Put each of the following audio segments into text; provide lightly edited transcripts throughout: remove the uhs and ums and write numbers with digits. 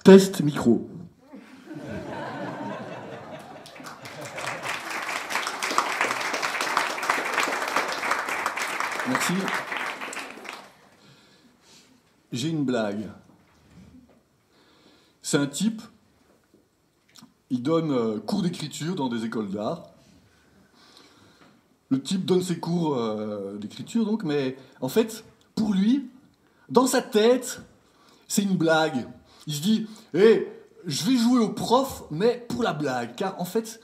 Test micro. Merci. J'ai une blague. C'est un type, il donne cours d'écriture dans des écoles d'art. Le type donne ses cours d'écriture, donc, mais en fait, pour lui, dans sa tête, c'est une blague. Il se dit, je vais jouer au prof, mais pour la blague. Car en fait,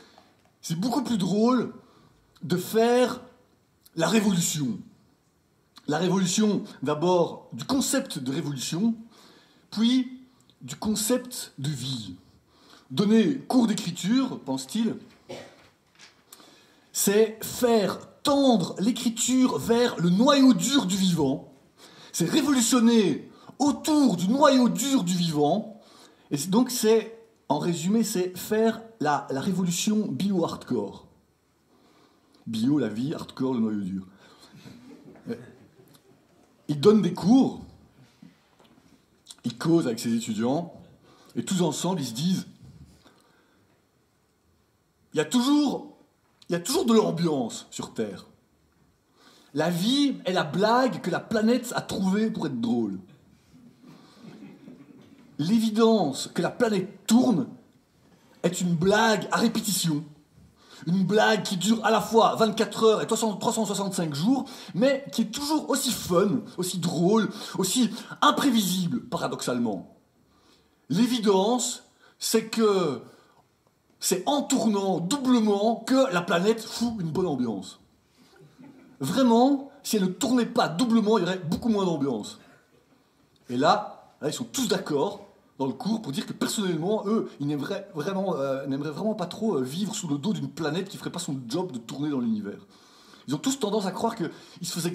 c'est beaucoup plus drôle de faire la révolution. La révolution, d'abord, du concept de révolution, puis du concept de vie. Donner cours d'écriture, pense-t-il, c'est faire tendre l'écriture vers le noyau dur du vivant. C'est révolutionner autour du noyau dur du vivant. Et donc c'est, en résumé, c'est faire la révolution bio-hardcore. Bio, la vie, hardcore, le noyau dur. Il donne des cours, il cause avec ses étudiants, et tous ensemble, ils se disent, il y a toujours de l'ambiance sur Terre. La vie est la blague que la planète a trouvée pour être drôle. L'évidence que la planète tourne est une blague à répétition. Une blague qui dure à la fois 24 heures et 365 jours, mais qui est toujours aussi fun, aussi drôle, aussi imprévisible, paradoxalement. L'évidence, c'est que c'est en tournant doublement que la planète fout une bonne ambiance. Vraiment, si elle ne tournait pas doublement, il y aurait beaucoup moins d'ambiance. Et là, ils sont tous d'accord dans le cours pour dire que personnellement, eux, ils n'aimeraient vraiment pas trop vivre sous le dos d'une planète qui ne ferait pas son job de tourner dans l'univers. Ils ont tous tendance à croire qu'ils se feraient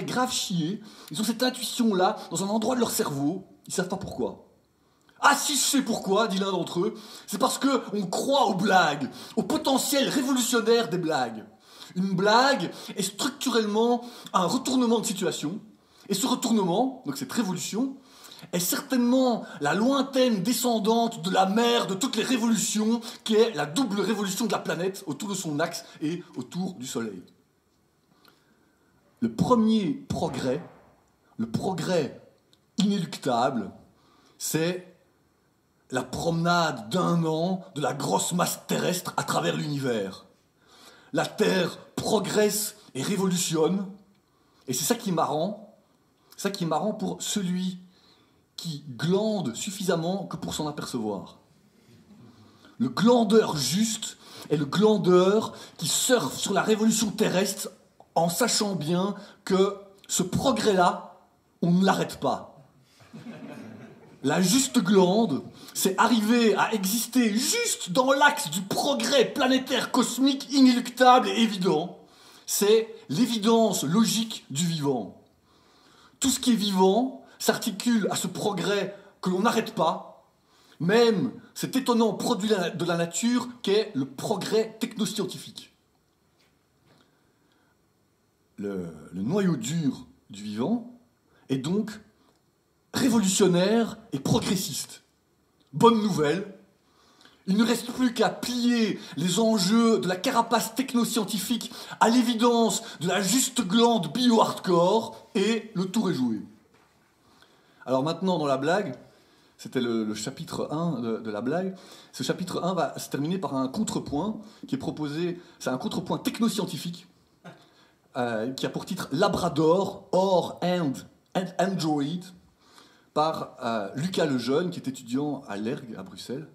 grave chier. Ils ont cette intuition-là, dans un endroit de leur cerveau, ils ne savent pas pourquoi. Ah si, je sais pourquoi, dit l'un d'entre eux, c'est parce qu'on croit aux blagues, au potentiel révolutionnaire des blagues. Une blague est structurellement un retournement de situation, et ce retournement, donc cette révolution, est certainement la lointaine descendante de la mère de toutes les révolutions, qui est la double révolution de la planète autour de son axe et autour du Soleil. Le premier progrès, le progrès inéluctable, c'est la promenade d'1 an de la grosse masse terrestre à travers l'univers. La Terre progresse et révolutionne, et c'est ça qui est marrant. C'est ça qui est marrant pour celui qui glande suffisamment que pour s'en apercevoir. Le glandeur juste est le glandeur qui surfe sur la révolution terrestre en sachant bien que ce progrès-là, on ne l'arrête pas. La juste glande, c'est arriver à exister juste dans l'axe du progrès planétaire cosmique inéluctable et évident. C'est l'évidence logique du vivant. Tout ce qui est vivant s'articule à ce progrès que l'on n'arrête pas, même cet étonnant produit de la nature qu'est le progrès technoscientifique. Le noyau dur du vivant est donc révolutionnaire et progressiste. Bonne nouvelle, il ne reste plus qu'à plier les enjeux de la carapace technoscientifique à l'évidence de la juste glande bio-hardcore et le tour est joué. Alors maintenant, dans la blague, c'était le chapitre 1 de la blague, ce chapitre 1 va se terminer par un contrepoint qui est proposé, c'est un contrepoint technoscientifique qui a pour titre Labrador, Or and Android, par Lucas Lejeune, qui est étudiant à l'ERG à Bruxelles.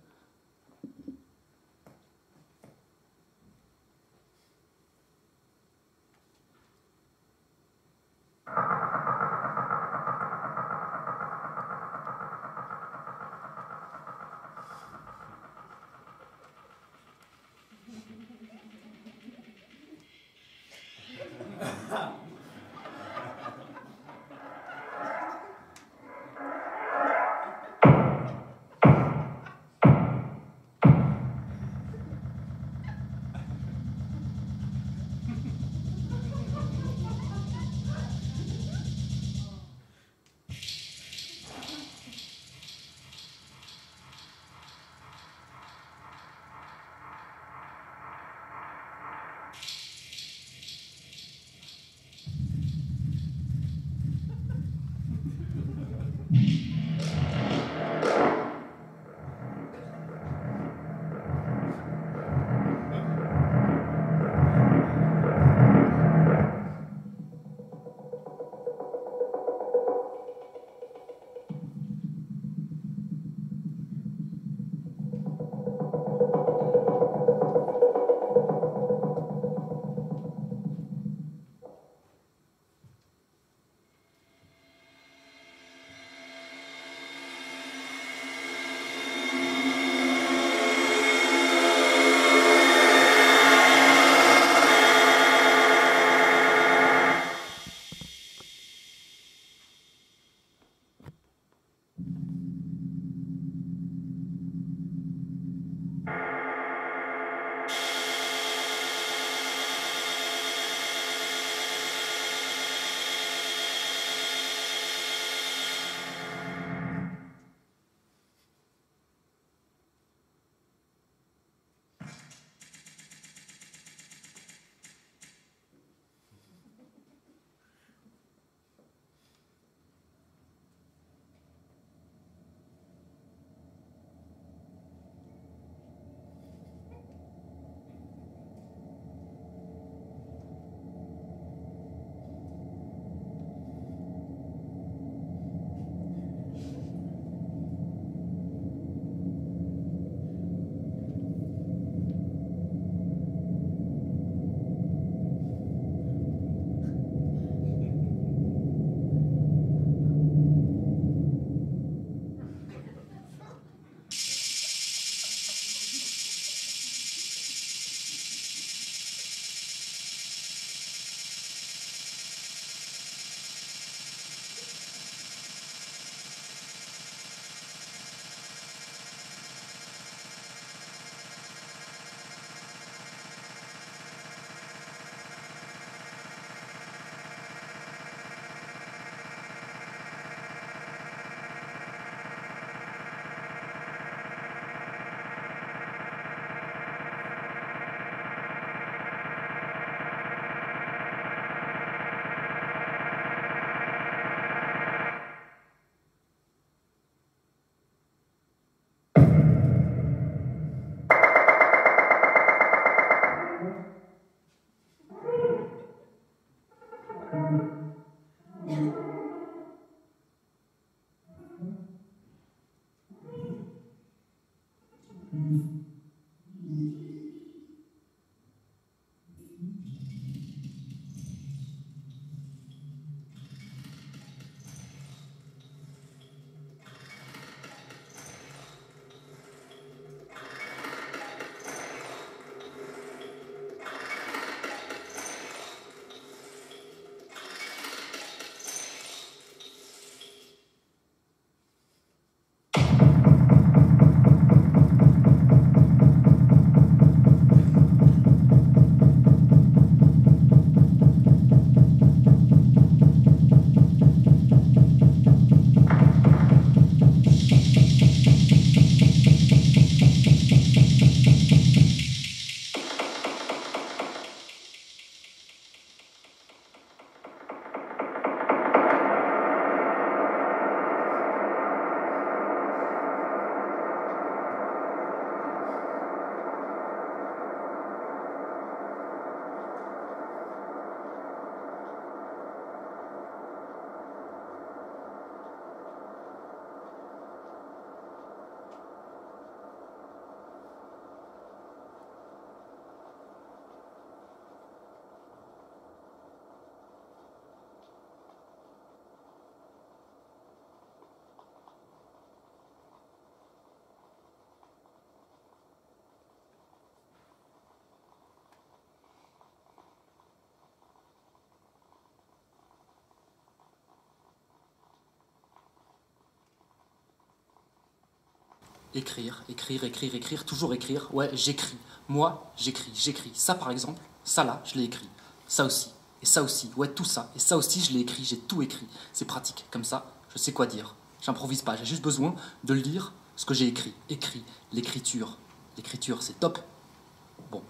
Écrire, écrire, écrire, écrire, toujours écrire. Ouais, j'écris. Moi, j'écris, j'écris. Ça, par exemple, ça là, je l'ai écrit. Ça aussi, et ça aussi. Ouais, tout ça. Et ça aussi, je l'ai écrit, j'ai tout écrit. C'est pratique. Comme ça, je sais quoi dire. J'improvise pas, j'ai juste besoin de lire ce que j'ai écrit. Écrit, l'écriture. L'écriture, c'est top. Bon,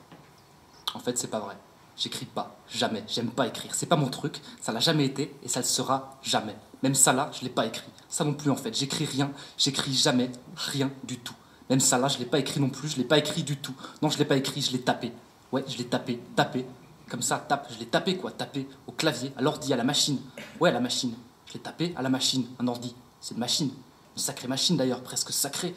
en fait, c'est pas vrai. J'écris pas, jamais. J'aime pas écrire. C'est pas mon truc, ça l'a jamais été et ça le sera jamais. Même ça là, je l'ai pas écrit. Ça non plus en fait. J'écris rien, j'écris jamais, rien du tout. Même ça là, je l'ai pas écrit non plus, je l'ai pas écrit du tout. Non, je l'ai pas écrit, je l'ai tapé. Ouais, je l'ai tapé, tapé. Comme ça, tape, je l'ai tapé quoi, tapé au clavier, à l'ordi, à la machine. Ouais, à la machine. Je l'ai tapé à la machine, un ordi. C'est une machine. Une sacrée machine d'ailleurs, presque sacrée.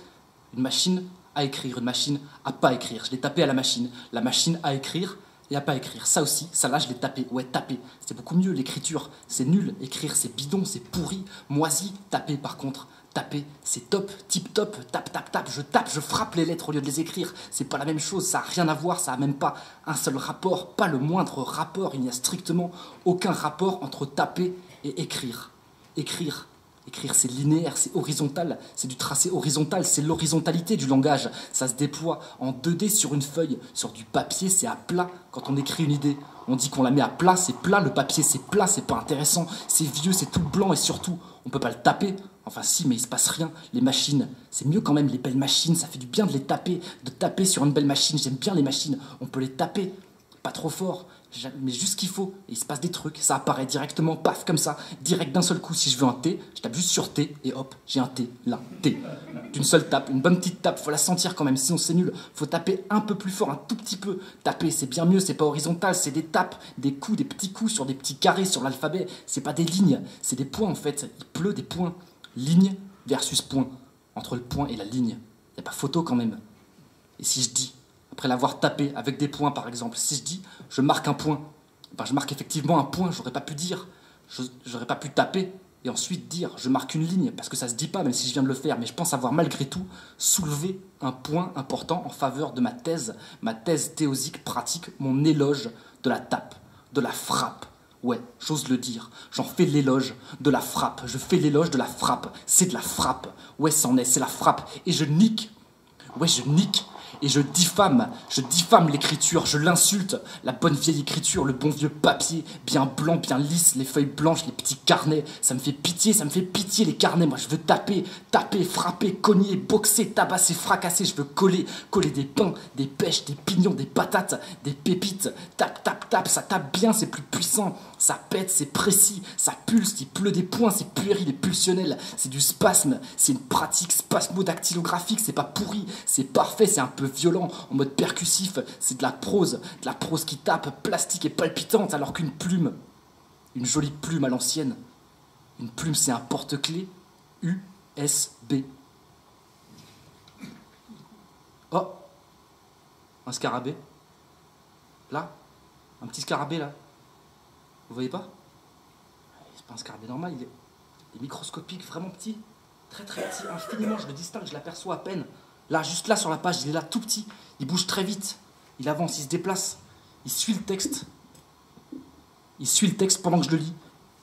Une machine à écrire, une machine à pas écrire. Je l'ai tapé à la machine à écrire et à pas écrire. Ça aussi, ça là, je l'ai tapé. Ouais, tapé. C'est beaucoup mieux, l'écriture. C'est nul. Écrire, c'est bidon, c'est pourri, moisi. Taper, par contre, taper, c'est top, tip top. Tape, tape, tape. Je frappe les lettres au lieu de les écrire. C'est pas la même chose. Ça a rien à voir. Ça a même pas un seul rapport. Pas le moindre rapport. Il n'y a strictement aucun rapport entre taper et écrire. Écrire. Écrire, c'est linéaire, c'est horizontal, c'est du tracé horizontal, c'est l'horizontalité du langage. Ça se déploie en 2D sur une feuille. Sur du papier, c'est à plat quand on écrit une idée. On dit qu'on la met à plat, c'est plat, le papier c'est plat, c'est pas intéressant, c'est vieux, c'est tout blanc et surtout, on peut pas le taper. Enfin si, mais il se passe rien. Les machines, c'est mieux quand même, les belles machines, ça fait du bien de les taper, de taper sur une belle machine. J'aime bien les machines, on peut les taper, pas trop fort, mais juste ce qu'il faut, et il se passe des trucs, ça apparaît directement, paf, comme ça, direct d'un seul coup. Si je veux un T, je tape juste sur T, et hop, j'ai un T, là, T. D'une seule tape, une bonne petite tape, faut la sentir quand même, sinon c'est nul. Faut taper un peu plus fort, un tout petit peu. Taper, c'est bien mieux, c'est pas horizontal, c'est des tapes, des coups, des petits coups sur des petits carrés sur l'alphabet. C'est pas des lignes, c'est des points en fait, il pleut des points. Ligne versus point, entre le point et la ligne. Y a pas photo quand même. Et si je dis, après l'avoir tapé avec des points par exemple, si je dis je marque un point, ben je marque effectivement un point, j'aurais pas pu dire, j'aurais pas pu taper et ensuite dire je marque une ligne, parce que ça se dit pas même si je viens de le faire, mais je pense avoir malgré tout soulevé un point important en faveur de ma thèse théosique pratique, mon éloge de la tape, de la frappe. Ouais, j'ose le dire, j'en fais l'éloge de la frappe, je fais l'éloge de la frappe, c'est de la frappe, ouais c'en est, c'est la frappe, et je nique, ouais je nique, et je diffame l'écriture, je l'insulte, la bonne vieille écriture, le bon vieux papier, bien blanc, bien lisse, les feuilles blanches, les petits carnets, ça me fait pitié les carnets, moi je veux taper, frapper, cogner, boxer, tabasser, fracasser, je veux coller des pains, des pêches, des pignons, des patates, des pépites, tape, ça tape bien, c'est plus puissant, ça pète, c'est précis, ça pulse, il pleut des points, c'est puéril et pulsionnel, c'est du spasme, c'est une pratique spasmodactylographique, c'est pas pourri, c'est parfait, c'est un peu violent, en mode percussif, c'est de la prose qui tape, plastique et palpitante, alors qu'une plume, une jolie plume à l'ancienne, une plume c'est un porte-clés USB. Oh, un scarabée, là, un petit scarabée là, vous voyez pas? C'est pas un scarabée normal, il est microscopique, vraiment petit, très petit, infiniment, je le distingue, je l'aperçois à peine. Là, juste là sur la page, il est là tout petit, il bouge très vite, il avance, il se déplace, il suit le texte pendant que je le lis,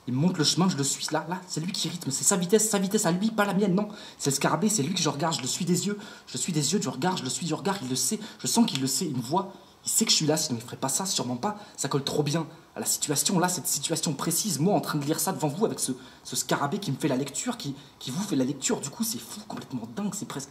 il me montre le chemin, je le suis, là, c'est lui qui rythme, c'est sa vitesse à lui, pas la mienne, non, c'est le scarabée, c'est lui que je regarde, je le suis des yeux, je regarde, je le suis du regard, il le sait, je sens qu'il le sait, il me voit, il sait que je suis là, sinon il ferait pas ça, sûrement pas, ça colle trop bien à la situation, là, cette situation précise, moi en train de lire ça devant vous avec ce scarabée qui me fait la lecture, qui vous fait la lecture, du coup c'est fou, complètement dingue, c'est presque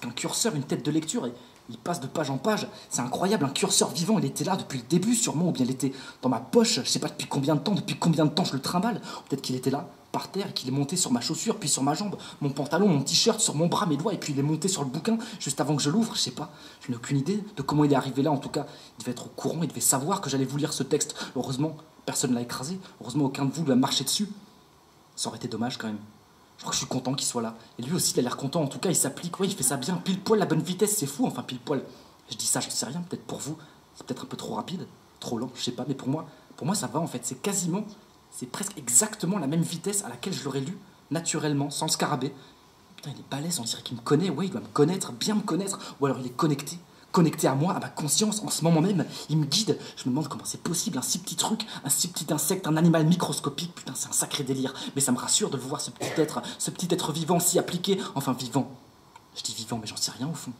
un curseur, une tête de lecture, et il passe de page en page, c'est incroyable, un curseur vivant, il était là depuis le début sûrement, ou bien il était dans ma poche, je sais pas depuis combien de temps je le trimballe, peut-être qu'il était là, par terre, et qu'il est monté sur ma chaussure, puis sur ma jambe, mon pantalon, mon t-shirt, sur mon bras, mes doigts, et puis il est monté sur le bouquin, juste avant que je l'ouvre, je sais pas, je n'ai aucune idée de comment il est arrivé là, en tout cas, il devait être au courant, il devait savoir que j'allais vous lire ce texte, heureusement, personne ne l'a écrasé, heureusement aucun de vous lui a marché dessus, ça aurait été dommage quand même. Je crois que je suis content qu'il soit là. Et lui aussi, il a l'air content. En tout cas, il s'applique. Ouais, il fait ça bien. Pile poil, la bonne vitesse, c'est fou. Enfin, pile poil. Je dis ça, je sais rien. Peut-être pour vous, c'est peut-être un peu trop rapide, trop lent, je sais pas. Mais pour moi, ça va en fait. C'est presque exactement la même vitesse à laquelle je l'aurais lu naturellement, sans le scarabée. Putain, il est balèze. On dirait qu'il me connaît. Ouais, il doit me connaître, bien me connaître. Ou alors il est connecté à moi, à ma conscience, en ce moment même, il me guide. Je me demande comment c'est possible, un si petit truc, un si petit insecte, un animal microscopique, putain, c'est un sacré délire. Mais ça me rassure de le voir, ce petit être vivant si appliqué, enfin vivant. Je dis vivant, mais j'en sais rien au fond.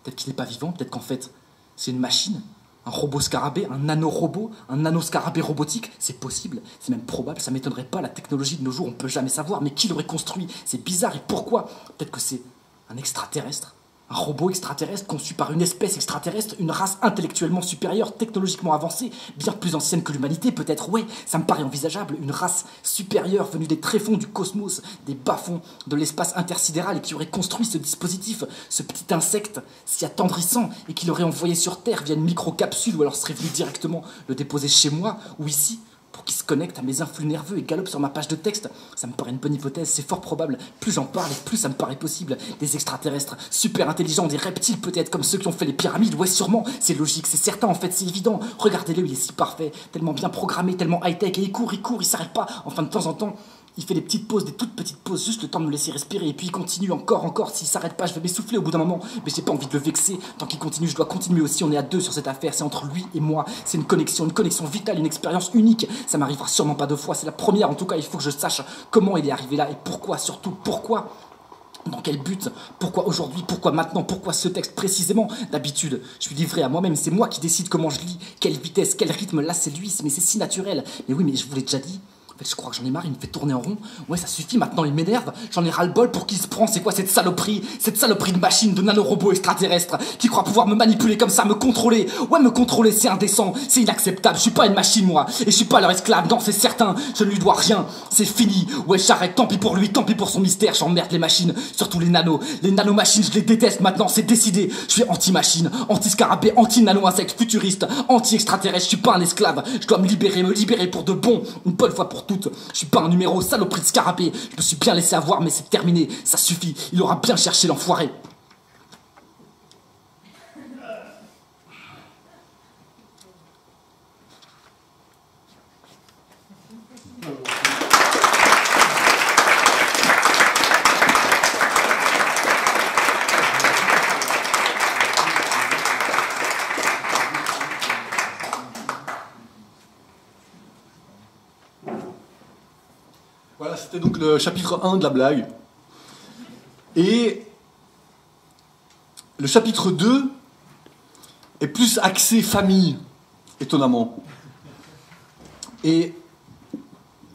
Peut-être qu'il n'est pas vivant, peut-être qu'en fait, c'est une machine. Un robot scarabée, un nano-robot, un nano-scarabée robotique, c'est possible, c'est même probable, ça m'étonnerait pas, la technologie de nos jours, on peut jamais savoir, mais qui l'aurait construit? C'est bizarre, et pourquoi? Peut-être que c'est un extraterrestre, un robot extraterrestre conçu par une espèce extraterrestre, une race intellectuellement supérieure, technologiquement avancée, bien plus ancienne que l'humanité peut-être, ouais, ça me paraît envisageable, une race supérieure venue des tréfonds du cosmos, des bas-fonds de l'espace intersidéral et qui aurait construit ce dispositif, ce petit insecte si attendrissant et qui l'aurait envoyé sur Terre via une microcapsule ou alors serait venu directement le déposer chez moi ou ici pour qu'il se connecte à mes influx nerveux et galope sur ma page de texte. Ça me paraît une bonne hypothèse, c'est fort probable. Plus j'en parle et plus ça me paraît possible. Des extraterrestres super intelligents, des reptiles peut-être, comme ceux qui ont fait les pyramides. Ouais, sûrement, c'est logique, c'est certain, en fait, c'est évident. Regardez-le, il est si parfait, tellement bien programmé, tellement high-tech, et il court, il s'arrête pas. Enfin, de temps en temps, il fait des petites pauses, des toutes petites pauses, juste le temps de me laisser respirer, et puis il continue encore, s'il s'arrête pas, je vais m'essouffler au bout d'un moment, mais j'ai pas envie de le vexer, tant qu'il continue, je dois continuer aussi, on est à deux sur cette affaire, c'est entre lui et moi, c'est une connexion vitale, une expérience unique, ça m'arrivera sûrement pas deux fois, c'est la première, en tout cas, il faut que je sache comment il est arrivé là, et pourquoi, surtout, pourquoi. Dans quel but? Pourquoi aujourd'hui? Pourquoi maintenant? Pourquoi ce texte précisément? D'habitude, je suis livré à moi-même, c'est moi qui décide comment je lis, quelle vitesse, quel rythme, là c'est lui, mais c'est si naturel. Mais oui, mais je vous l'ai déjà dit. En fait, je crois que j'en ai marre, il me fait tourner en rond. Ouais, ça suffit, maintenant il m'énerve. J'en ai ras-le-bol pour qui se prend. C'est quoi cette saloperie de machine, de nano-robot extraterrestre qui croit pouvoir me manipuler comme ça, me contrôler. Ouais, me contrôler, c'est indécent, c'est inacceptable. Je suis pas une machine, moi. Et je suis pas leur esclave, non, c'est certain. Je ne lui dois rien. C'est fini. Ouais, j'arrête, tant pis pour lui, tant pis pour son mystère. J'emmerde les machines, surtout les nanos. Les nanomachines, je les déteste maintenant, c'est décidé. Je suis anti-machine, anti-scarabée, anti-nano-insecte, futuriste, anti-extraterrestre. Je suis pas un esclave. Je dois me libérer pour de bon, une bonne fois pour toutes. Je suis pas un numéro, saloperie de scarabée. Je me suis bien laissé avoir, mais c'est terminé. Ça suffit. Il aura bien cherché l'enfoiré. Voilà, c'était donc le chapitre 1 de la blague. Et le chapitre 2 est plus axé famille, étonnamment. Et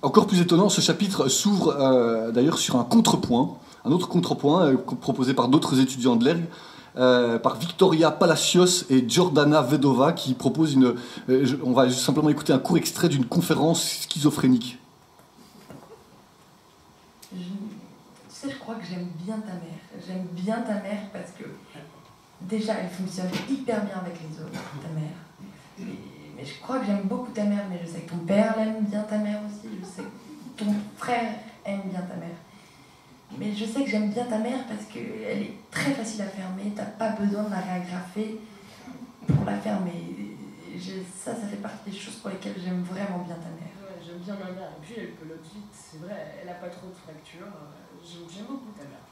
encore plus étonnant, ce chapitre s'ouvre d'ailleurs sur un autre contrepoint proposé par d'autres étudiants de l'ERG, par Victoria Palacios et Jordana Vedova, qui proposent on va simplement écouter un court extrait d'une conférence schizophrénique. Je crois que j'aime bien ta mère. J'aime bien ta mère parce que déjà elle fonctionne hyper bien avec les autres, ta mère. Mais je crois que j'aime beaucoup ta mère, mais je sais que ton père l'aime bien ta mère aussi, je sais que ton frère aime bien ta mère. Mais je sais que j'aime bien ta mère parce qu'elle est très facile à fermer, t'as pas besoin de la réagrafer pour la fermer. Ça fait partie des choses pour lesquelles j'aime vraiment bien ta mère. Ouais, j'aime bien ma mère, et puis elle pelote vite, c'est vrai, elle a pas trop de fractures. J'aime beaucoup ta mère.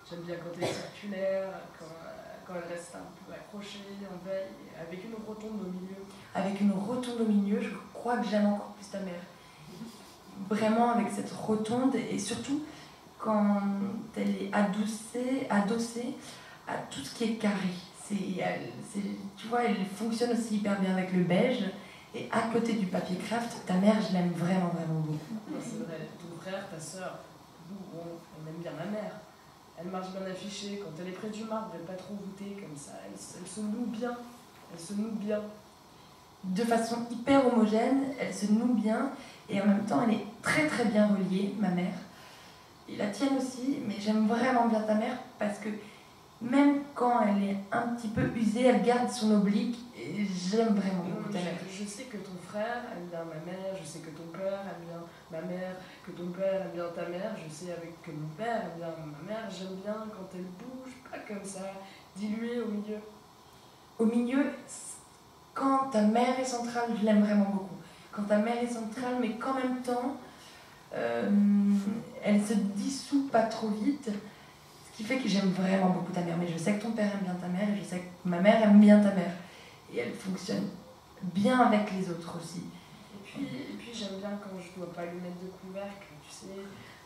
J'aime bien quand elle est circulaire, quand elle reste un peu accrochée, en veille, avec une rotonde au milieu. Avec une rotonde au milieu, je crois que j'aime encore plus ta mère. Vraiment avec cette rotonde, et surtout quand elle est adossée à tout ce qui est carré. Tu vois, elle fonctionne aussi hyper bien avec le beige. Et à côté du papier craft, ta mère, je l'aime vraiment, vraiment beaucoup. C'est vrai, ton frère, ta soeur, on aime bien ma mère. Elle marche bien affichée, quand elle est près du marbre, elle n'est pas trop voûtée comme ça. Elle se noue bien. Elle se noue bien. De façon hyper homogène, elle se noue bien. Et en même temps, elle est très très bien reliée, ma mère. Et la tienne aussi, mais j'aime vraiment bien ta mère parce que même quand elle est un petit peu usée, elle garde son oblique. Et j'aime vraiment beaucoup ta mère. Je sais que ton frère aime bien ma mère, je sais que ton père aime bien ma mère, que ton père aime bien ta mère, je sais que mon père aime bien ma mère. J'aime bien quand elle bouge, pas comme ça, diluée au milieu. Au milieu, quand ta mère est centrale, je l'aime vraiment beaucoup. Quand ta mère est centrale, mais qu'en même temps, elle se dissout pas trop vite, ce qui fait que j'aime vraiment beaucoup ta mère. Mais je sais que ton père aime bien ta mère et je sais que ma mère aime bien ta mère. Et elle fonctionne bien avec les autres aussi. Et puis j'aime bien quand je dois pas lui mettre de couvercle, tu sais,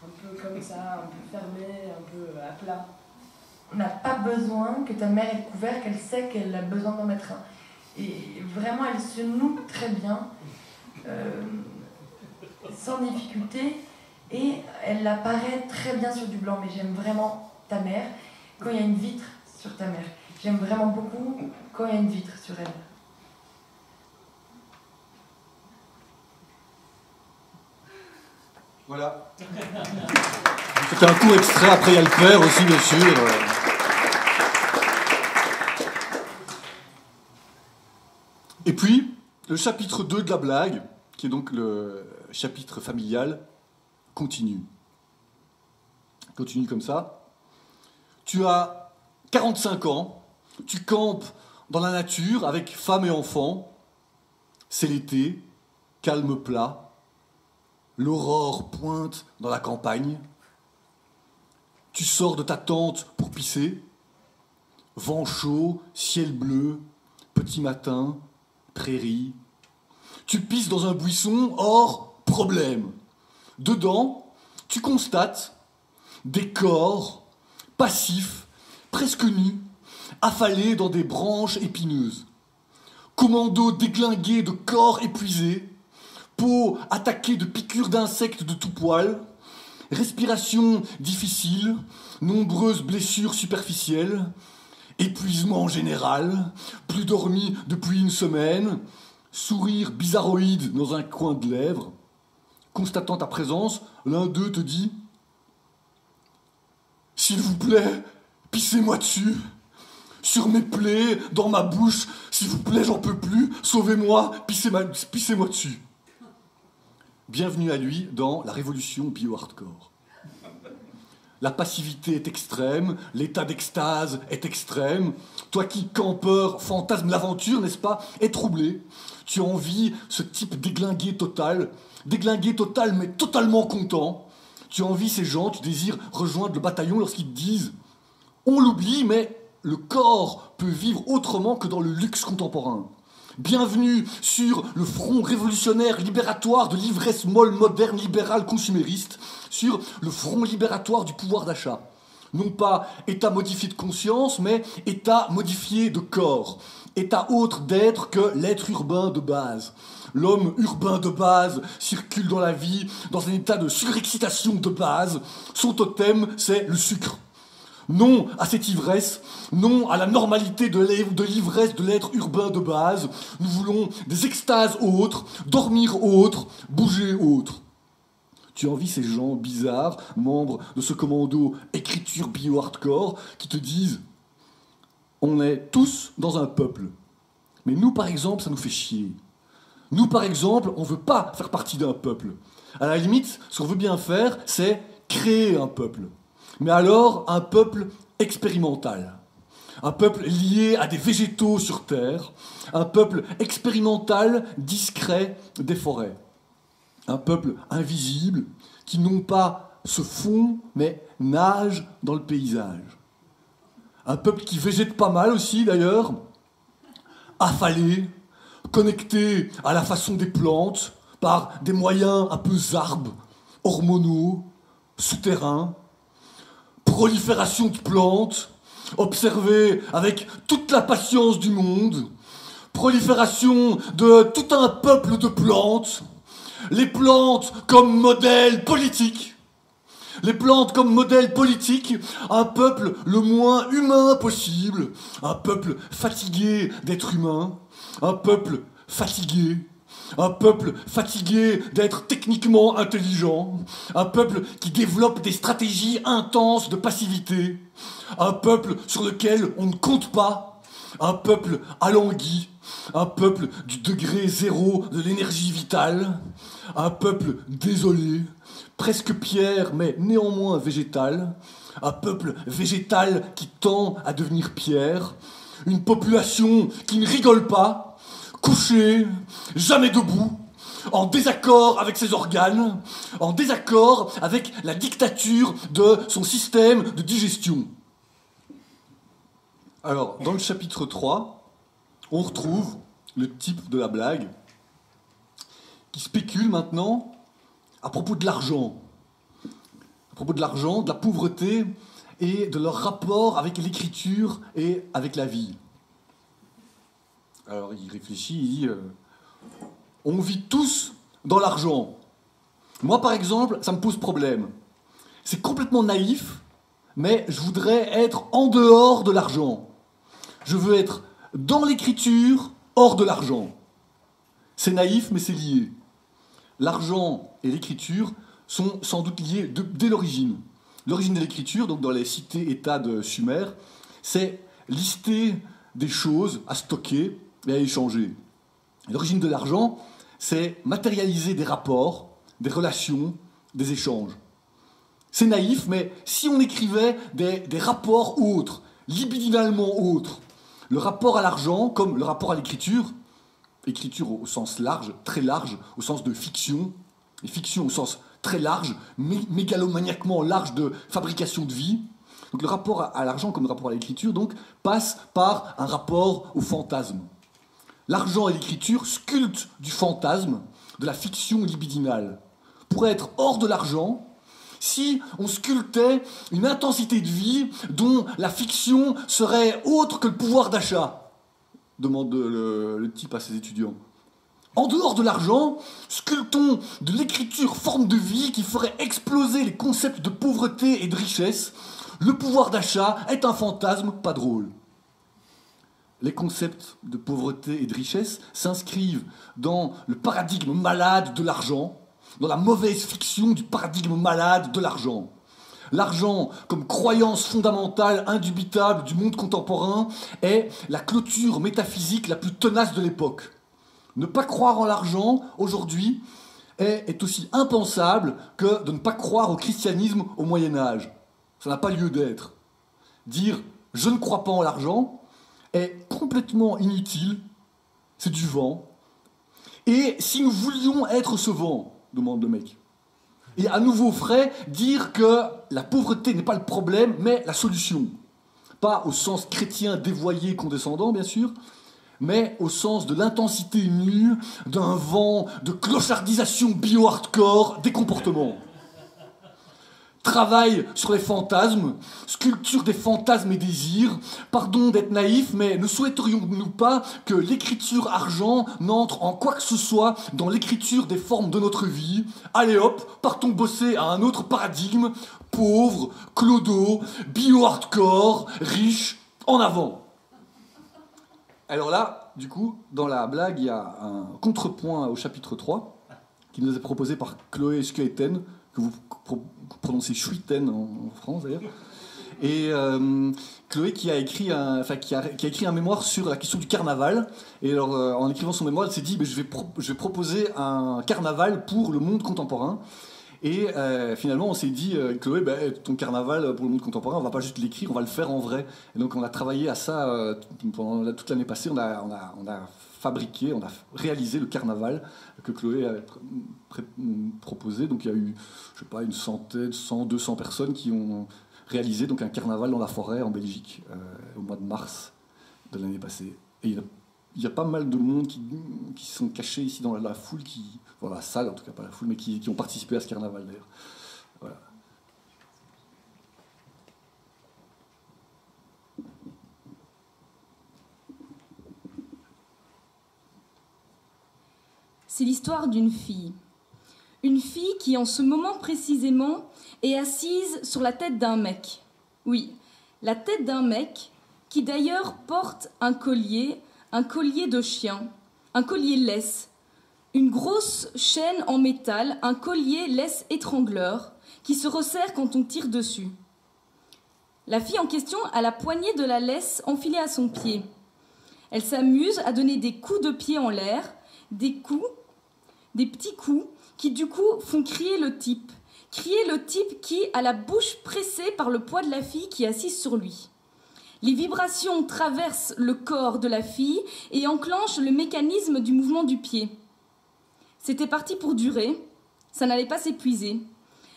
un peu comme ça, un peu fermé, un peu à plat. on n'a pas besoin que ta mère ait le couvercle, elle sait qu'elle a besoin d'en mettre un. Et vraiment, elle se noue très bien, sans difficulté, et elle apparaît très bien sur du blanc. Mais j'aime vraiment ta mère quand il y a une vitre sur ta mère. J'aime vraiment beaucoup quand il y a une vitre sur elle. Voilà. C'était un court extrait, après il y a le père aussi, bien sûr. Et puis, le chapitre 2 de la blague, qui est donc le chapitre familial, continue. Continue comme ça. Tu as 45 ans, tu campes dans la nature avec femme et enfants. C'est l'été, calme plat. L'aurore pointe dans la campagne. Tu sors de ta tente pour pisser. Vent chaud, ciel bleu, petit matin, prairie. Tu pisses dans un buisson, or, problème. Dedans, tu constates des corps passifs, presque nus, affalés dans des branches épineuses. Commando déglingué de corps épuisés, peau attaquée de piqûres d'insectes de tout poil, respiration difficile, nombreuses blessures superficielles, épuisement général, plus dormi depuis une semaine, sourire bizarroïde dans un coin de lèvres. Constatant ta présence, l'un d'eux te dit « S'il vous plaît, pissez-moi dessus. Sur mes plaies, dans ma bouche, s'il vous plaît, j'en peux plus. Sauvez-moi, pissez-moi dessus. » Bienvenue à lui dans la révolution bio-hardcore. La passivité est extrême, l'état d'extase est extrême. Toi qui, campeur, fantasme l'aventure, n'est-ce pas, est troublé. Tu envies ce type déglingué total mais totalement content. Tu envies ces gens, tu désires rejoindre le bataillon lorsqu'ils te disent « On l'oublie, mais le corps peut vivre autrement que dans le luxe contemporain. » Bienvenue sur le front révolutionnaire libératoire de l'ivresse molle moderne libérale consumériste, sur le front libératoire du pouvoir d'achat. Non pas état modifié de conscience, mais état modifié de corps. État autre d'être que l'être urbain de base. L'homme urbain de base circule dans la vie dans un état de surexcitation de base. Son totem, c'est le sucre. Non à cette ivresse, non à la normalité de l'ivresse de l'être urbain de base. Nous voulons des extases autres, dormir autres, bouger autres. Tu envies ces gens bizarres, membres de ce commando écriture bio-hardcore, qui te disent « On est tous dans un peuple. Mais nous, par exemple, ça nous fait chier. Nous, par exemple, on ne veut pas faire partie d'un peuple. À la limite, ce qu'on veut bien faire, c'est créer un peuple. Mais alors, un peuple expérimental. Un peuple lié à des végétaux sur Terre. Un peuple expérimental, discret des forêts. Un peuple invisible qui non pas se fond, mais nage dans le paysage. Un peuple qui végète pas mal aussi, d'ailleurs. Affalé, connecté à la façon des plantes, par des moyens un peu zarbes, hormonaux, souterrains. Prolifération de plantes, observée avec toute la patience du monde, prolifération de tout un peuple de plantes, les plantes comme modèle politique, les plantes comme modèle politique, un peuple le moins humain possible, un peuple fatigué d'être humain, un peuple fatigué. Un peuple fatigué d'être techniquement intelligent. Un peuple qui développe des stratégies intenses de passivité. Un peuple sur lequel on ne compte pas. Un peuple alangui. Un peuple du degré zéro de l'énergie vitale. Un peuple désolé, presque pierre mais néanmoins végétal. Un peuple végétal qui tend à devenir pierre. Une population qui ne rigole pas. Couché, jamais debout, en désaccord avec ses organes, en désaccord avec la dictature de son système de digestion. Alors, dans le chapitre 3, on retrouve le type de la blague qui spécule maintenant à propos de l'argent. À propos de l'argent, de la pauvreté et de leur rapport avec l'écriture et avec la vie. Alors il réfléchit, il dit on vit tous dans l'argent. Moi par exemple, ça me pose problème. C'est complètement naïf, mais je voudrais être en dehors de l'argent. Je veux être dans l'écriture, hors de l'argent. C'est naïf, mais c'est lié. L'argent et l'écriture sont sans doute liés dès l'origine. L'origine de l'écriture, donc dans les cités-États de Sumer, c'est lister des choses à stocker et à échanger. L'origine de l'argent, c'est matérialiser des rapports, des relations, des échanges. C'est naïf, mais si on écrivait des rapports autres, libidinalement autres, le rapport à l'argent comme le rapport à l'écriture, écriture au sens large, très large, au sens de fiction, et fiction au sens très large, mégalomaniaquement large de fabrication de vie. Donc le rapport à l'argent comme le rapport à l'écriture donc, passe par un rapport au fantasme. L'argent et l'écriture sculptent du fantasme, de la fiction libidinale. Pour être hors de l'argent, si on sculptait une intensité de vie dont la fiction serait autre que le pouvoir d'achat, demande le type à ses étudiants. En dehors de l'argent, sculptons de l'écriture forme de vie qui ferait exploser les concepts de pauvreté et de richesse. Le pouvoir d'achat est un fantasme pas drôle. Les concepts de pauvreté et de richesse s'inscrivent dans le paradigme malade de l'argent, dans la mauvaise fiction du paradigme malade de l'argent. L'argent, comme croyance fondamentale, indubitable du monde contemporain, est la clôture métaphysique la plus tenace de l'époque. Ne pas croire en l'argent, aujourd'hui, est aussi impensable que de ne pas croire au christianisme au Moyen-Âge. Ça n'a pas lieu d'être. Dire « je ne crois pas en l'argent » est complètement inutile, c'est du vent. Et si nous voulions être ce vent, demande le mec, et à nouveau frais, dire que la pauvreté n'est pas le problème, mais la solution. Pas au sens chrétien dévoyé, condescendant, bien sûr, mais au sens de l'intensité nue d'un vent de clochardisation bio-hardcore des comportements. Travail sur les fantasmes, sculpture des fantasmes et désirs. Pardon d'être naïf, mais ne souhaiterions-nous pas que l'écriture argent n'entre en quoi que ce soit dans l'écriture des formes de notre vie? Allez hop, partons bosser à un autre paradigme, pauvre, clodo, bio-hardcore, riche, en avant. Alors là, du coup, dans la blague, il y a un contrepoint au chapitre 3, qui nous est proposé par Chloé Schuiten, que vous prononcez Schuiten en France d'ailleurs. Et Chloé qui a écrit un mémoire sur la question du carnaval. Et alors, en écrivant son mémoire, elle s'est dit je vais proposer un carnaval pour le monde contemporain. Et finalement, on s'est dit, Chloé, ton carnaval pour le monde contemporain, on va pas juste l'écrire, on va le faire en vrai. Et donc, on a travaillé à ça pendant toute l'année passée. On a fabriqué, on a réalisé le carnaval que Chloé a proposé. Donc, il y a eu, je sais pas, une centaine, 100, 200 personnes qui ont réalisé donc un carnaval dans la forêt en Belgique au mois de mars de l'année passée. Et il y a pas mal de monde qui sont cachés ici dans la foule, dans la salle en tout cas, pas la foule, mais qui ont participé à ce carnaval d'ailleurs. Voilà. C'est l'histoire d'une fille. Une fille qui, en ce moment précisément, est assise sur la tête d'un mec. Oui, la tête d'un mec qui d'ailleurs porte un collier de chien, un collier laisse, une grosse chaîne en métal, un collier laisse étrangleur qui se resserre quand on tire dessus. La fille en question a la poignée de la laisse enfilée à son pied. Elle s'amuse à donner des coups de pied en l'air, des petits coups qui du coup font crier le type qui a la bouche pressée par le poids de la fille qui est assise sur lui. Les vibrations traversent le corps de la fille et enclenchent le mécanisme du mouvement du pied. C'était parti pour durer, ça n'allait pas s'épuiser.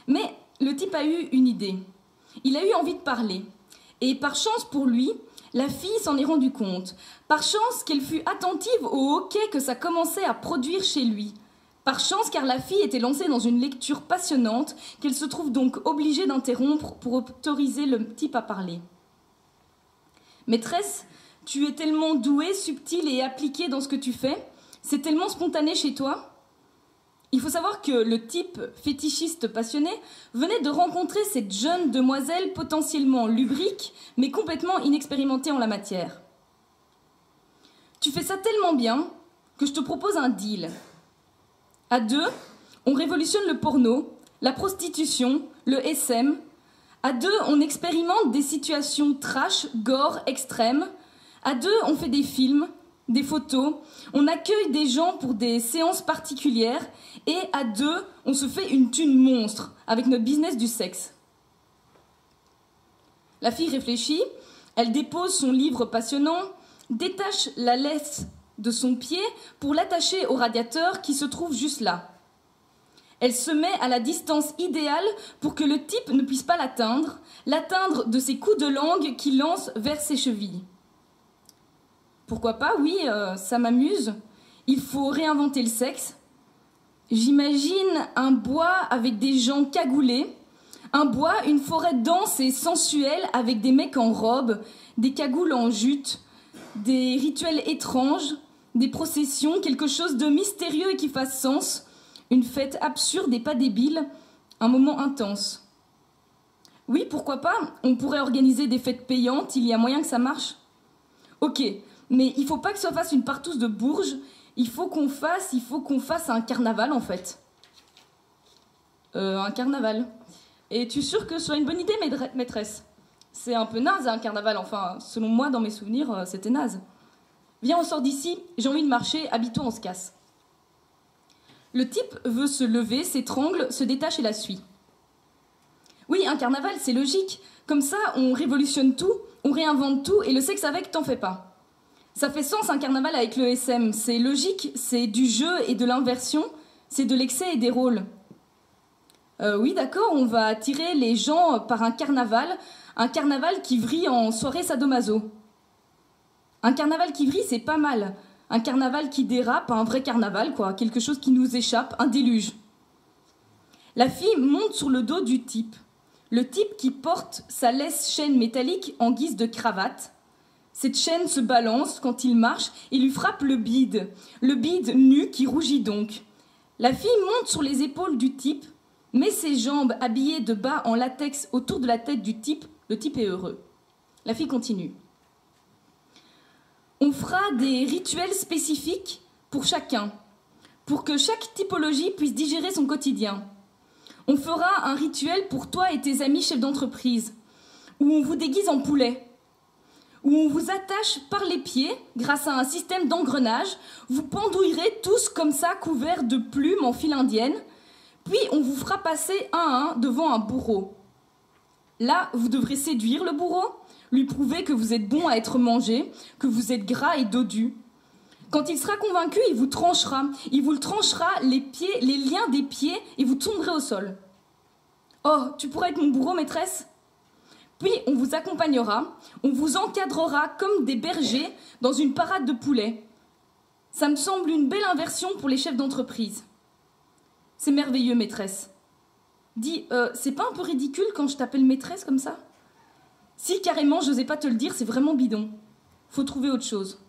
Mais le type a eu une idée. Il a eu envie de parler. Et par chance pour lui, la fille s'en est rendue compte. Par chance qu'elle fut attentive au hoquet que ça commençait à produire chez lui. Par chance, car la fille était lancée dans une lecture passionnante qu'elle se trouve donc obligée d'interrompre pour autoriser le type à parler. Maîtresse, tu es tellement douée, subtile et appliquée dans ce que tu fais, c'est tellement spontané chez toi. Il faut savoir que le type fétichiste passionné venait de rencontrer cette jeune demoiselle potentiellement lubrique, mais complètement inexpérimentée en la matière. Tu fais ça tellement bien que je te propose un deal. À deux, on révolutionne le porno, la prostitution, le SM. À deux, on expérimente des situations trash, gore, extrêmes. À deux, on fait des films, des photos, on accueille des gens pour des séances particulières et à deux, on se fait une thune monstre avec notre business du sexe. La fille réfléchit, elle dépose son livre passionnant, détache la laisse de son pied pour l'attacher au radiateur qui se trouve juste là. Elle se met à la distance idéale pour que le type ne puisse pas l'atteindre de ses coups de langue qu'il lance vers ses chevilles. Pourquoi pas, oui, ça m'amuse. Il faut réinventer le sexe. J'imagine un bois avec des gens cagoulés, un bois, une forêt dense et sensuelle avec des mecs en robe, des cagoules en jute, des rituels étranges, des processions, quelque chose de mystérieux et qui fasse sens, une fête absurde et pas débile, un moment intense. Oui, pourquoi pas, on pourrait organiser des fêtes payantes, il y a moyen que ça marche. Ok, mais il faut pas que ça fasse une partouze de Bourges, il faut qu'on fasse un carnaval en fait. Un carnaval. Et tu es sûre que ce soit une bonne idée, maîtresse? C'est un peu naze un carnaval, enfin, selon moi, dans mes souvenirs, c'était naze. Viens, on sort d'ici, j'ai envie de marcher, habille-toi, on se casse. Le type veut se lever, s'étrangle, se détache et la suit. Oui, un carnaval, c'est logique. Comme ça, on révolutionne tout, on réinvente tout, et le sexe avec, t'en fais pas. Ça fait sens, un carnaval avec le SM. C'est logique, c'est du jeu et de l'inversion, c'est de l'excès et des rôles. Oui, d'accord, on va attirer les gens par un carnaval qui vrille en soirée sadomaso. Un carnaval qui vrille, c'est pas mal. Un carnaval qui dérape, un vrai carnaval, quoi. Quelque chose qui nous échappe, un déluge. La fille monte sur le dos du type. Le type qui porte sa laisse chaîne métallique en guise de cravate. Cette chaîne se balance quand il marche et lui frappe le bide nu qui rougit donc. La fille monte sur les épaules du type, met ses jambes habillées de bas en latex autour de la tête du type. Le type est heureux. La fille continue. On fera des rituels spécifiques pour chacun, pour que chaque typologie puisse digérer son quotidien. On fera un rituel pour toi et tes amis chefs d'entreprise, où on vous déguise en poulet, où on vous attache par les pieds grâce à un système d'engrenage, vous pendouillerez tous comme ça couverts de plumes en file indienne, puis on vous fera passer un à un devant un bourreau. Là, vous devrez séduire le bourreau, lui prouver que vous êtes bon à être mangé, que vous êtes gras et dodu. Quand il sera convaincu, il vous le tranchera les liens des pieds et vous tomberez au sol. Oh, tu pourrais être mon bourreau, maîtresse? Puis on vous accompagnera, on vous encadrera comme des bergers dans une parade de poulets. Ça me semble une belle inversion pour les chefs d'entreprise. C'est merveilleux, maîtresse. Dis, c'est pas un peu ridicule quand je t'appelle maîtresse comme ça? Si, carrément, j'osais pas te le dire, c'est vraiment bidon. Faut trouver autre chose.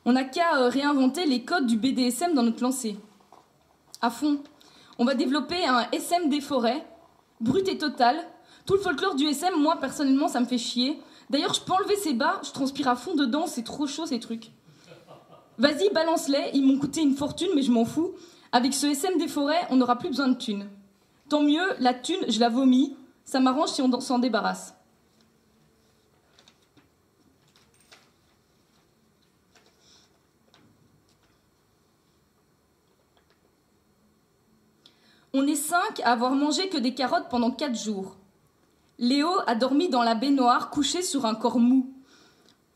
On n'a qu'à réinventer les codes du BDSM dans notre lancée. À fond. On va développer un SM des forêts, brut et total. Tout le folklore du SM, moi, personnellement, ça me fait chier. D'ailleurs, je peux enlever ces bas, je transpire à fond dedans, c'est trop chaud, ces trucs. Vas-y, balance-les, ils m'ont coûté une fortune, mais je m'en fous. Avec ce SM des forêts, on n'aura plus besoin de thunes. Tant mieux, la thune, je la vomis. Ça m'arrange si on s'en débarrasse. On est 5 à avoir mangé que des carottes pendant 4 jours. Léo a dormi dans la baignoire, couché sur un corps mou.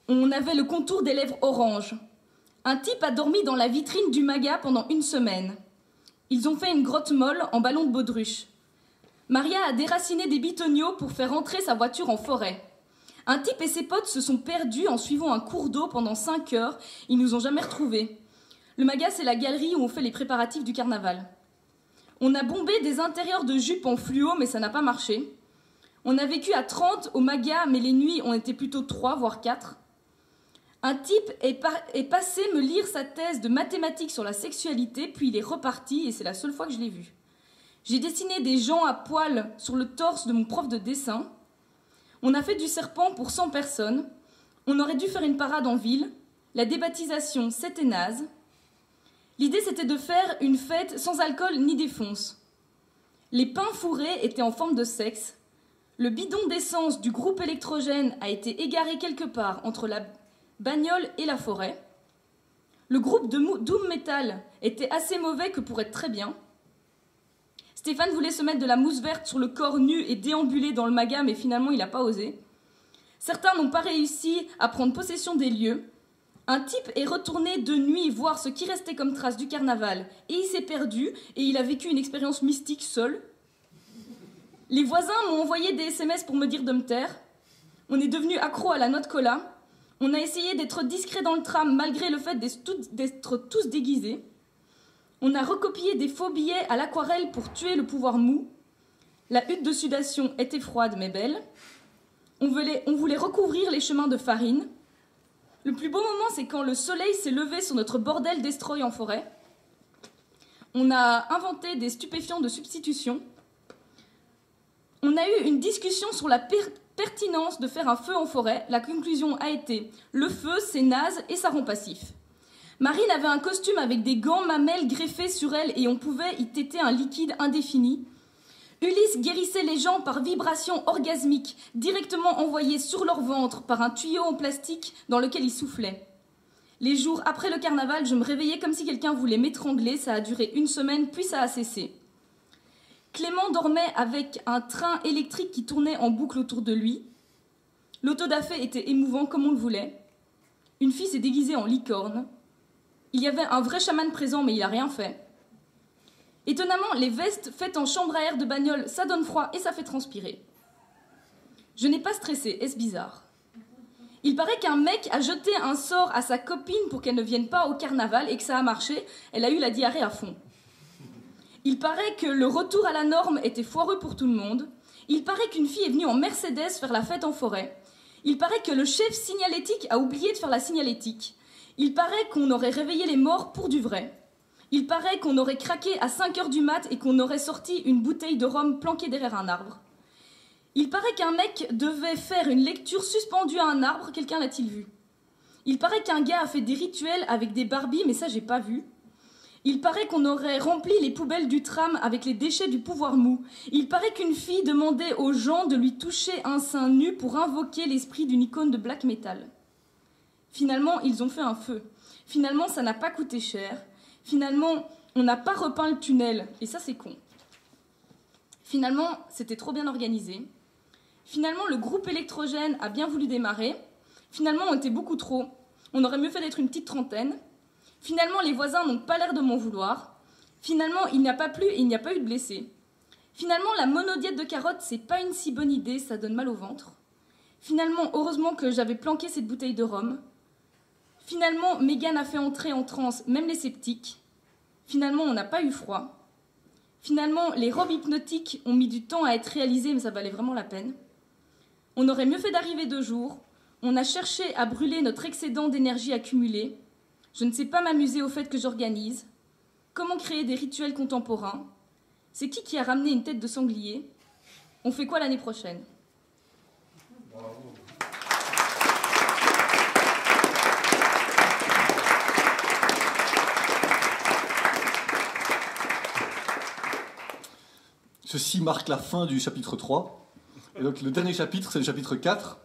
On avait le contour des lèvres orange. Un type a dormi dans la vitrine du maga pendant 1 semaine. Ils ont fait une grotte molle en ballon de baudruche. Maria a déraciné des bitonniaux pour faire entrer sa voiture en forêt. Un type et ses potes se sont perdus en suivant un cours d'eau pendant 5 heures. Ils nous ont jamais retrouvés. Le maga, c'est la galerie où on fait les préparatifs du carnaval. On a bombé des intérieurs de jupes en fluo, mais ça n'a pas marché. On a vécu à 30 au MAGA, mais les nuits, on était plutôt 3, voire 4. Un type est passé me lire sa thèse de mathématiques sur la sexualité, puis il est reparti, et c'est la seule fois que je l'ai vu. J'ai dessiné des gens à poil sur le torse de mon prof de dessin. On a fait du serpent pour 100 personnes. On aurait dû faire une parade en ville. La débaptisation, c'était naze. L'idée, c'était de faire une fête sans alcool ni défonce. Les pains fourrés étaient en forme de sexe. Le bidon d'essence du groupe électrogène a été égaré quelque part entre la bagnole et la forêt. Le groupe de doom metal était assez mauvais que pour être très bien. Stéphane voulait se mettre de la mousse verte sur le corps nu et déambuler dans le MAGA, mais finalement il n'a pas osé. Certains n'ont pas réussi à prendre possession des lieux. Un type est retourné de nuit voir ce qui restait comme trace du carnaval et il s'est perdu et il a vécu une expérience mystique seul. Les voisins m'ont envoyé des SMS pour me dire de me taire. On est devenus accros à la noix de cola. On a essayé d'être discret dans le tram malgré le fait d'être tous déguisés. On a recopié des faux billets à l'aquarelle pour tuer le pouvoir mou. La hutte de sudation était froide mais belle. On voulait recouvrir les chemins de farine. Le plus beau moment, c'est quand le soleil s'est levé sur notre bordel destroy en forêt. On a inventé des stupéfiants de substitution. On a eu une discussion sur la pertinence de faire un feu en forêt. La conclusion a été « le feu, c'est naze et ça rend passif ». Marine avait un costume avec des gants mamelles greffés sur elle et on pouvait y téter un liquide indéfini. Ulysse guérissait les gens par vibration orgasmique, directement envoyées sur leur ventre par un tuyau en plastique dans lequel il soufflait. Les jours après le carnaval, je me réveillais comme si quelqu'un voulait m'étrangler. Ça a duré 1 semaine, puis ça a cessé. Clément dormait avec un train électrique qui tournait en boucle autour de lui. L'autodafé était émouvant comme on le voulait. Une fille s'est déguisée en licorne. Il y avait un vrai chaman présent, mais il n'a rien fait. Étonnamment, les vestes faites en chambre à air de bagnole, ça donne froid et ça fait transpirer. Je n'ai pas stressé, est-ce bizarre? Il paraît qu'un mec a jeté un sort à sa copine pour qu'elle ne vienne pas au carnaval et que ça a marché. Elle a eu la diarrhée à fond. Il paraît que le retour à la norme était foireux pour tout le monde. Il paraît qu'une fille est venue en Mercedes faire la fête en forêt. Il paraît que le chef signalétique a oublié de faire la signalétique. Il paraît qu'on aurait réveillé les morts pour du vrai. Il paraît qu'on aurait craqué à 5h du mat et qu'on aurait sorti une bouteille de rhum planquée derrière un arbre. Il paraît qu'un mec devait faire une lecture suspendue à un arbre, quelqu'un l'a-t-il vu? Il paraît qu'un gars a fait des rituels avec des Barbies, mais ça j'ai pas vu. Il paraît qu'on aurait rempli les poubelles du tram avec les déchets du pouvoir mou. Il paraît qu'une fille demandait aux gens de lui toucher un sein nu pour invoquer l'esprit d'une icône de black metal. Finalement, ils ont fait un feu. Finalement, ça n'a pas coûté cher. Finalement, on n'a pas repeint le tunnel, et ça c'est con. Finalement, c'était trop bien organisé. Finalement, le groupe électrogène a bien voulu démarrer. Finalement, on était beaucoup trop. On aurait mieux fait d'être une petite trentaine. Finalement, les voisins n'ont pas l'air de m'en vouloir. Finalement, il n'y a pas plu et il n'y a pas eu de blessés. Finalement, la monodiète de carottes, c'est pas une si bonne idée, ça donne mal au ventre. Finalement, heureusement que j'avais planqué cette bouteille de rhum. Finalement, Mégane a fait entrer en transe même les sceptiques. Finalement, on n'a pas eu froid. Finalement, les robes hypnotiques ont mis du temps à être réalisées, mais ça valait vraiment la peine. On aurait mieux fait d'arriver 2 jours. On a cherché à brûler notre excédent d'énergie accumulé. Je ne sais pas m'amuser au fait que j'organise. Comment créer des rituels contemporains? C'est qui a ramené une tête de sanglier? On fait quoi l'année prochaine? Bravo. Ceci marque la fin du chapitre 3. Et donc le dernier chapitre, c'est le chapitre 4.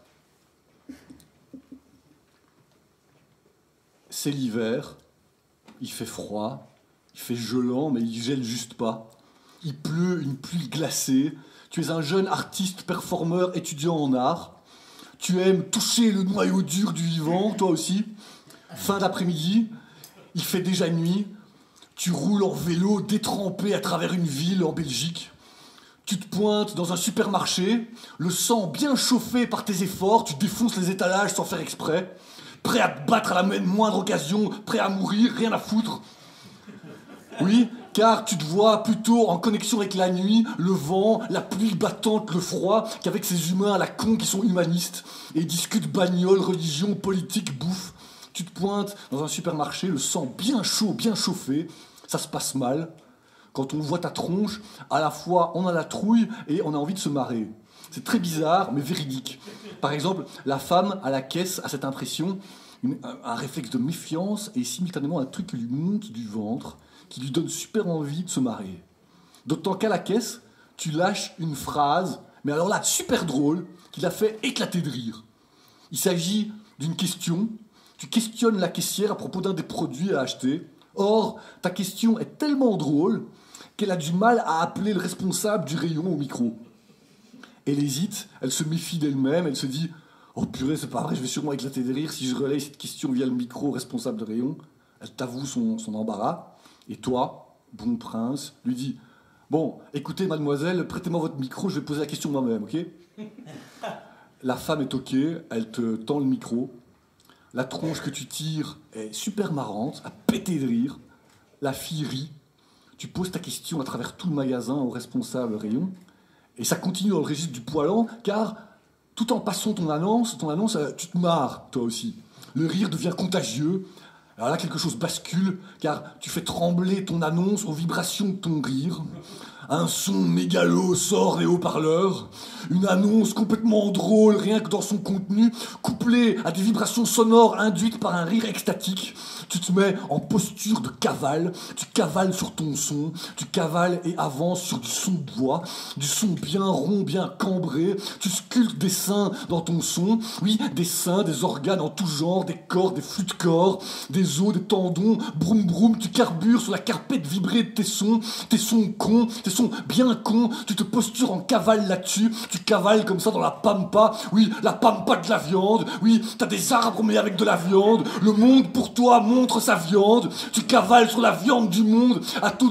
C'est l'hiver, il fait froid, il fait gelant, mais il gèle juste pas. Il pleut, une pluie glacée. Tu es un jeune artiste, performeur, étudiant en art. Tu aimes toucher le noyau dur du vivant, toi aussi. Fin d'après-midi, il fait déjà nuit. Tu roules en vélo détrempé à travers une ville en Belgique. Tu te pointes dans un supermarché, le sang bien chauffé par tes efforts, tu défonces les étalages sans faire exprès, prêt à te battre à la moindre occasion, prêt à mourir, rien à foutre. Oui, car tu te vois plutôt en connexion avec la nuit, le vent, la pluie battante, le froid, qu'avec ces humains à la con qui sont humanistes et discutent bagnole, religion, politique, bouffe. Tu te pointes dans un supermarché, le sang bien chaud, bien chauffé, ça se passe mal. Quand on voit ta tronche, à la fois on a la trouille et on a envie de se marrer. C'est très bizarre, mais véridique. Par exemple, la femme à la caisse a cette impression, un réflexe de méfiance et simultanément un truc qui lui monte du ventre, qui lui donne super envie de se marrer. D'autant qu'à la caisse, tu lâches une phrase, mais alors là, super drôle, qui l'a fait éclater de rire. Il s'agit d'une question. Tu questionnes la caissière à propos d'un des produits à acheter. Or, ta question est tellement drôle qu'elle a du mal à appeler le responsable du rayon au micro. Elle hésite, elle se méfie d'elle-même, elle se dit « Oh purée, c'est pas vrai, je vais sûrement éclater de rire si je relaye cette question via le micro au responsable de rayon. » Elle t'avoue son embarras. Et toi, bon prince, lui dis « Bon, écoutez mademoiselle, prêtez-moi votre micro, je vais poser la question moi-même, ok ?» La femme est ok, elle te tend le micro. La tronche que tu tires est super marrante, à péter de rire. La fille rit. Tu poses ta question à travers tout le magasin au responsable rayon. Et ça continue dans le registre du poilant, car tout en passant ton annonce, tu te marres, toi aussi. Le rire devient contagieux. Alors là, quelque chose bascule, car tu fais trembler ton annonce aux vibrations de ton rire. Un son mégalo sort des haut-parleurs. Une annonce complètement drôle, rien que dans son contenu, couplée à des vibrations sonores induites par un rire extatique. Tu te mets en posture de cavale, tu cavales sur ton son, tu cavales et avances sur du son de bois, du son bien rond, bien cambré. Tu sculptes des seins dans ton son, oui, des seins, des organes en tout genre, des corps, des flux de corps, des os, des tendons, broum broum, tu carbures sur la carpette vibrée de tes sons cons, tes sons bien cons, tu te postures en cavale là-dessus, tu cavales comme ça dans la pampa, oui, la pampa de la viande, oui, t'as des arbres mais avec de la viande, le monde pour toi montre sa viande, tu cavales sur la viande du monde, à dos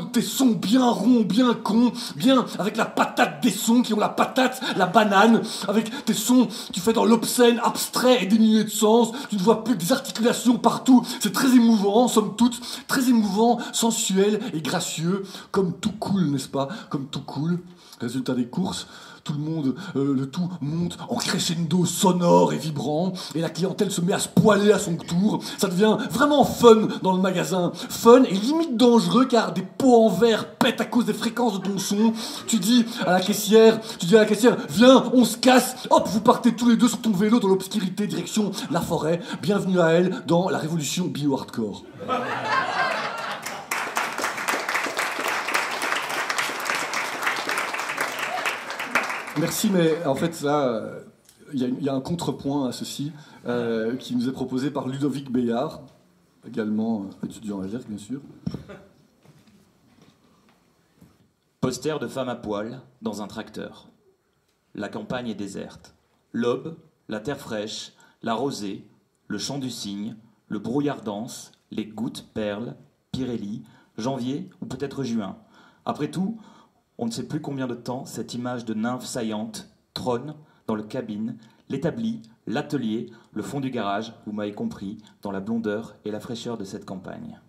de tes sons bien ronds, bien cons, bien avec la patate des sons qui ont la patate, la banane, avec tes sons, tu fais dans l'obscène, abstrait et dénué de sens, tu ne vois plus que des articulations partout, c'est très émouvant, somme toute, très émouvant, sensuel et gracieux, comme tout cool, n'est-ce pas, comme tout cool. Résultat des courses, tout le monde, le tout monte en crescendo sonore et vibrant, et la clientèle se met à se poiler à son tour. Ça devient vraiment fun dans le magasin. Fun et limite dangereux, car des pots en verre pètent à cause des fréquences de ton son. Tu dis à la caissière, viens, on se casse. Hop, vous partez tous les deux sur ton vélo dans l'obscurité, direction la forêt. Bienvenue à elle dans la révolution bio-hardcore. Merci, mais en fait, là, il y a un contrepoint à ceci qui nous est proposé par Ludovic Bayard, également étudiant à l'ERC, bien sûr. Poster de femme à poil dans un tracteur. La campagne est déserte. L'aube, la terre fraîche, la rosée, le chant du cygne, le brouillard dense, les gouttes perlent, Pirelli, janvier ou peut-être juin. Après tout, on ne sait plus combien de temps cette image de nymphe saillante trône dans le cabine, l'établi, l'atelier, le fond du garage, vous m'avez compris, dans la blondeur et la fraîcheur de cette campagne.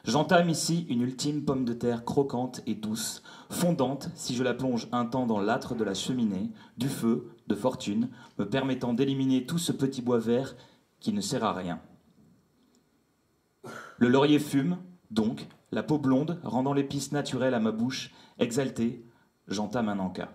J'entame ici une ultime pomme de terre croquante et douce, fondante si je la plonge un temps dans l'âtre de la cheminée, du feu, de fortune, me permettant d'éliminer tout ce petit bois vert qui ne sert à rien. Le laurier fume, donc, la peau blonde rendant l'épice naturelle à ma bouche, exaltée, j'entame un encas.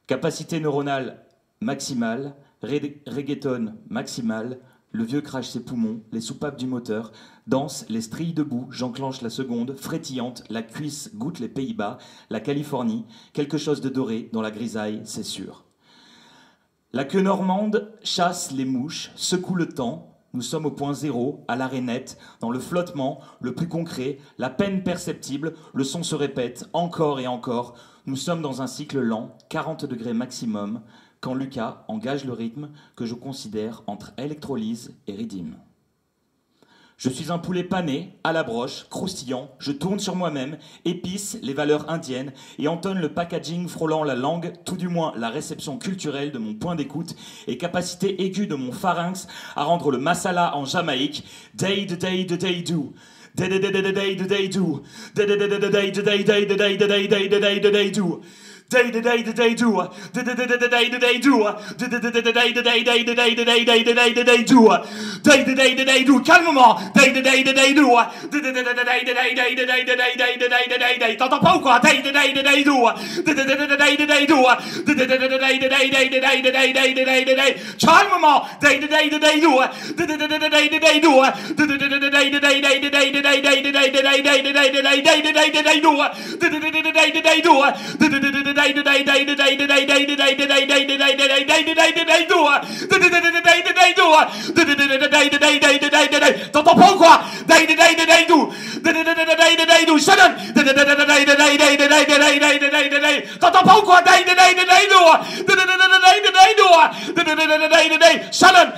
Capacité neuronale maximale, reggaeton maximale, le vieux crache ses poumons, les soupapes du moteur, danse les strilles debout, j'enclenche la seconde, frétillante, la cuisse goûte les Pays-Bas, la Californie, quelque chose de doré dans la grisaille, c'est sûr. La queue normande chasse les mouches, secoue le temps. Nous sommes au point zéro, à l'arrêt net, dans le flottement, le plus concret, la peine perceptible, le son se répète, encore et encore. Nous sommes dans un cycle lent, 40 degrés maximum, quand Lucas engage le rythme que je considère entre électrolyse et rythme. Je suis un poulet pané, à la broche, croustillant, je tourne sur moi-même, épice les valeurs indiennes et entonne le packaging frôlant la langue, tout du moins la réception culturelle de mon point d'écoute et capacité aiguë de mon pharynx à rendre le masala en Jamaïque, day the day the day do. Day do. Day do. Calmement. T'entends pas ou quoi? Day do. Calmement. T'entends pas ou quoi? Shannon. T'entends pas ou quoi? Shannon.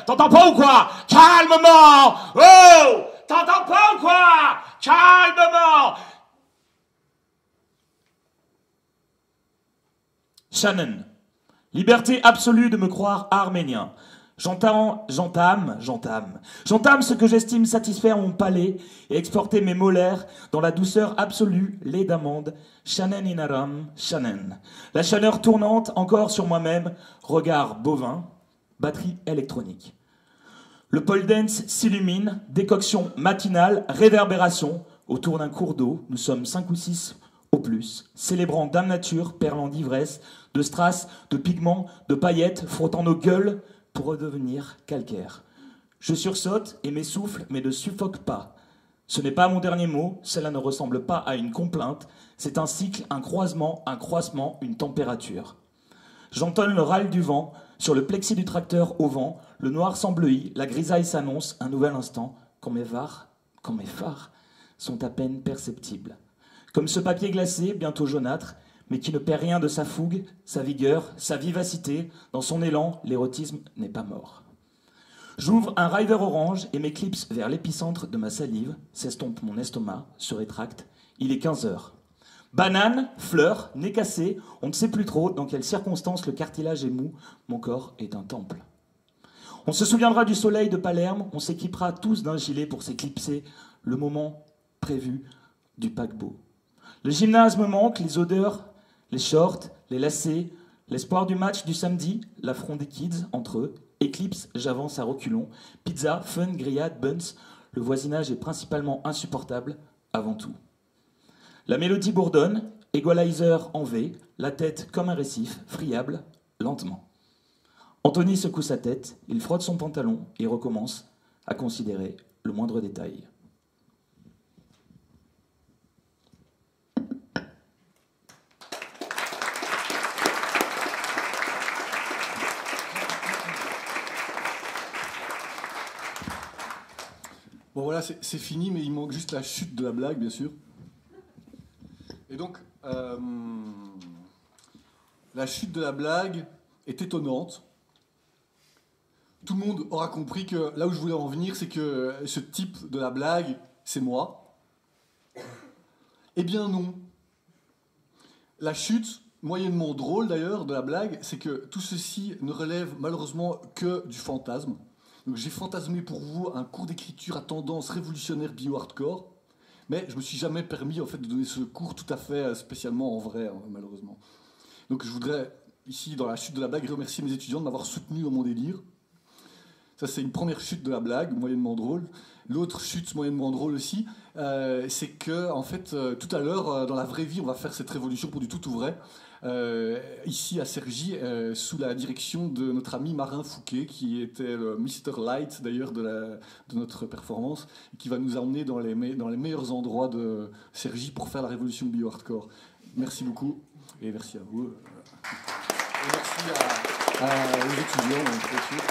T'entends pas ou quoi? Calmement. Oh, t'entends pas ou quoi? Calmement. Shannon. Liberté absolue de me croire arménien. J'entame ce que j'estime satisfaire mon palais et exporter mes molaires dans la douceur absolue, lait d'amande. Shannon inaram, Shannon. La chaleur tournante encore sur moi-même, regard bovin, batterie électronique. Le pole dance s'illumine, décoction matinale, réverbération. Autour d'un cours d'eau, nous sommes 5 ou 6 au plus, célébrant Dame Nature, perlant d'ivresse, de strass, de pigments, de paillettes, frottant nos gueules pour redevenir calcaire. Je sursaute et m'essouffle, mais ne suffoque pas. Ce n'est pas mon dernier mot, cela ne ressemble pas à une complainte, c'est un cycle, un croisement, un croissement, une température. J'entonne le râle du vent, sur le plexi du tracteur au vent, le noir s'embleut, la grisaille s'annonce, un nouvel instant, quand mes phares sont à peine perceptibles. Comme ce papier glacé, bientôt jaunâtre, mais qui ne perd rien de sa fougue, sa vigueur, sa vivacité. Dans son élan, l'érotisme n'est pas mort. J'ouvre un river orange et m'éclipse vers l'épicentre de ma salive, s'estompe mon estomac, se rétracte. Il est 15 heures. Banane, fleur, nez cassé, on ne sait plus trop dans quelles circonstances le cartilage est mou, mon corps est un temple. On se souviendra du soleil de Palerme, on s'équipera tous d'un gilet pour s'éclipser le moment prévu du paquebot. Le gymnase me manque, les odeurs, les shorts, les lacets, l'espoir du match du samedi, l'affront des kids entre eux, éclipse, j'avance à reculons, pizza, fun, grillade, buns, le voisinage est principalement insupportable avant tout. La mélodie bourdonne, equalizer en V, la tête comme un récif, friable, lentement. Anthony secoue sa tête, il frotte son pantalon et recommence à considérer le moindre détail. Bon voilà, c'est fini, mais il manque juste la chute de la blague, bien sûr. Et donc, la chute de la blague est étonnante. Tout le monde aura compris que là où je voulais en venir, c'est que ce type de la blague, c'est moi. Eh bien non. La chute, moyennement drôle d'ailleurs, de la blague, c'est que tout ceci ne relève malheureusement que du fantasme. Donc j'ai fantasmé pour vous un cours d'écriture à tendance révolutionnaire bio-hardcore, mais je me suis jamais permis en fait de donner ce cours tout à fait spécialement en vrai, hein, malheureusement. Donc je voudrais ici, dans la chute de la blague, remercier mes étudiants de m'avoir soutenu dans mon délire. Ça c'est une première chute de la blague, moyennement drôle. L'autre chute moyennement drôle aussi, c'est que en fait tout à l'heure dans la vraie vie on va faire cette révolution pour du tout ou vrai. Ici à Cergy, sous la direction de notre ami Marin Fouquet, qui était le Mr. Light d'ailleurs de notre performance, et qui va nous emmener dans les meilleurs endroits de Cergy pour faire la révolution bio-hardcore. Merci beaucoup, et merci à vous. Et merci aux étudiants, bien sûr.